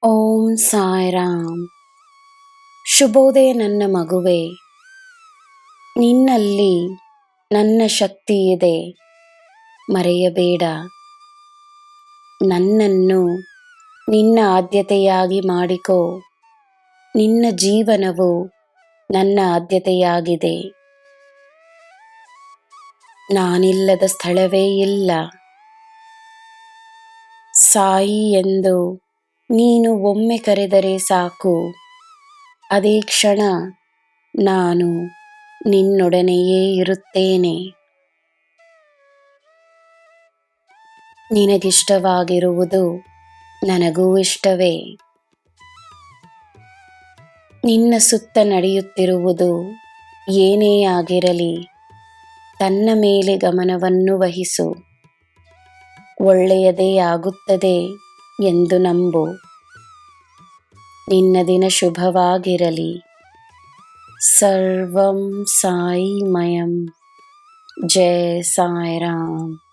ಓಂ ಸಾಯಿರಾಮ್. ಶುಭೋದಯ ನನ್ನ ಮಗುವೆ. ನಿನ್ನಲ್ಲಿ ನನ್ನ ಶಕ್ತಿ ಇದೆ, ಮರೆಯಬೇಡ. ನನ್ನನ್ನು ನಿನ್ನ ಆದ್ಯತೆಯಾಗಿ ಮಾಡಿಕೋ. ನಿನ್ನ ಜೀವನವು ನನ್ನ ಆದ್ಯತೆಯಾಗಿದೆ. ನಾನಿಲ್ಲದ ಸ್ಥಳವೇ ಇಲ್ಲ. ಸಾಯಿ ಎಂದು ನೀನು ಒಮ್ಮೆ ಕರೆದರೆ ಸಾಕು, ಅದೇ ಕ್ಷಣ ನಾನು ನಿನ್ನೊಡನೆಯೇ ಇರುತ್ತೇನೆ. ನಿನಗಿಷ್ಟವಾಗಿರುವುದು ನನಗೂ ಇಷ್ಟವೇ. ನಿನ್ನ ಸುತ್ತ ನಡೆಯುತ್ತಿರುವುದು ಏನೇ ಆಗಿರಲಿ, ತನ್ನ ಮೇಲೆ ಗಮನವನ್ನು ವಹಿಸು. ಒಳ್ಳೆಯದೇ ಆಗುತ್ತದೆ ಎಂದು ನಂಬು. ನಿನ್ನ ದಿನ ಶುಭವಾಗಿರಲಿ. ಸರ್ವಂ ಸಾಯಿಮಯಂ. ಜೈ ಸಾಯಿರಾಮ್.